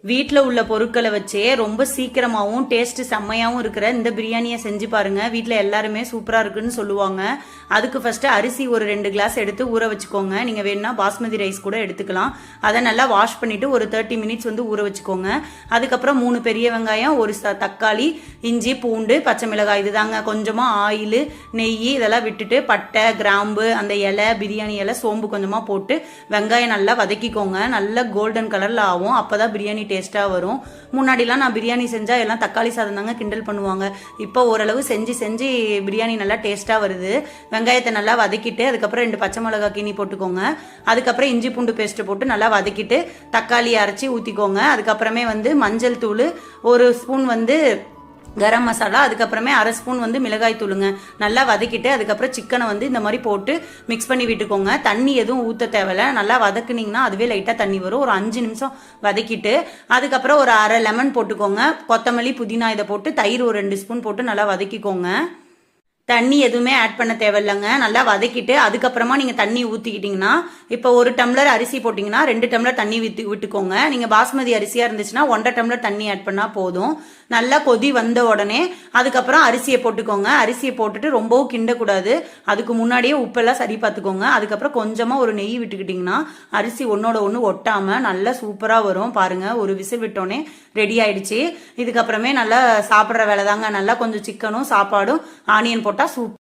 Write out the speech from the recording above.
வீட்டில் உள்ள பொருட்களை வச்சே ரொம்ப சீக்கிரமாகவும் டேஸ்ட் செம்மையாகவும் இருக்கிற இந்த பிரியாணியை செஞ்சு பாருங்க. வீட்டில் எல்லாருமே சூப்பராக இருக்குன்னு சொல்லுவாங்க. அதுக்கு ஃபர்ஸ்ட் அரிசி ஒரு 2 கிளாஸ் எடுத்து ஊற வச்சுக்கோங்க. நீங்கள் வேணும்னா பாஸ்மதி ரைஸ் கூட எடுத்துக்கலாம். அதை நல்லா வாஷ் பண்ணிட்டு ஒரு 30 மினிட்ஸ் ஊற வச்சுக்கோங்க. அதுக்கப்புறம் 3 பெரிய வெங்காயம், ஒரு தக்காளி, இஞ்சி, பூண்டு, பச்சை மிளகாய், இதுதாங்க. கொஞ்சமாக ஆயில், நெய் இதெல்லாம் விட்டுட்டு பட்டை, கிராம்பு, அந்த இலை, பிரியாணி இலை, சோம்பு கொஞ்சமாக போட்டு வெங்காயம் நல்லா வதக்கிக்கோங்க. நல்லா கோல்டன் கலரில் ஆகும். அப்போ தான் பிரியாணி டேஸ்ட்டாக வரும். முன்னாடிலாம் நான் பிரியாணி செஞ்சால் எல்லாம் தக்காளி சாதம் தாங்க கிண்டல் பண்ணுவாங்க. இப்போ ஓரளவு செஞ்சு பிரியாணி நல்லா டேஸ்ட்டாக வருது. வெங்காயத்தை நல்லா வதக்கிட்டு அதுக்கப்புறம் 2 பச்சை மிளகாய் கினி போட்டுக்கோங்க. அதுக்கப்புறம் இஞ்சி பூண்டு பேஸ்ட்டு போட்டு நல்லா வதக்கிட்டு தக்காளி அரைச்சி ஊற்றிக்கோங்க. அதுக்கப்புறமே மஞ்சள் தூள், 1 ஸ்பூன் கரம் மசாலா, அதுக்கப்புறமே 1/2 ஸ்பூன் மிளகாய் தூளுங்க. நல்லா வதக்கிட்டு அதுக்கப்புறம் சிக்கனை இந்த மாதிரி போட்டு மிக்ஸ் பண்ணி விட்டுக்கோங்க. தண்ணி எதுவும் ஊற்ற தேவையில்ல. நல்லா வதக்குனீங்கன்னா அதுவே லைட்டாக தண்ணி வரும். ஒரு 5 நிமிஷம் வதக்கிட்டு அதுக்கப்புறம் ஒரு 1/2 லெமன் போட்டுக்கோங்க. கொத்தமல்லி, புதினா இதை போட்டு தயிர் ஒரு 2 ஸ்பூன் போட்டு நல்லா வதக்கிக்கோங்க. தண்ணி எதுவுமே ஆட் பண்ண தேவையில்லைங்க. நல்லா வதக்கிட்டு அதுக்கப்புறமா நீங்கள் தண்ணி ஊற்றிக்கிட்டிங்கன்னா, இப்போ 1 டம்ளர் அரிசி போட்டிங்கன்னா 2 டம்ளர் தண்ணி விட்டுக்கோங்க. நீங்கள் பாஸ்மதி அரிசியாக இருந்துச்சுன்னா 1.5 டம்ளர் தண்ணி ஆட் பண்ணால் போதும். நல்லா கொதி வந்த உடனே அதுக்கப்புறம் அரிசியை போட்டுக்கோங்க. அரிசியை போட்டுட்டு ரொம்பவும் கிண்டக்கூடாது. அதுக்கு முன்னாடியே உப்பெல்லாம் சரி பார்த்துக்கோங்க. அதுக்கப்புறம் கொஞ்சமாக ஒரு நெய் விட்டுக்கிட்டிங்கன்னா அரிசி ஒன்னோட ஒன்று ஒட்டாமல் நல்லா சூப்பராக வரும். பாருங்கள், ஒரு விசில் விட்டோன்னே ரெடி ஆயிடுச்சு. இதுக்கப்புறமே நல்லா சாப்பிட்ற வேலை தாங்க. நல்லா கொஞ்சம் சிக்கனும் சாப்பாடும் ஆனியன் போட்டு சூப்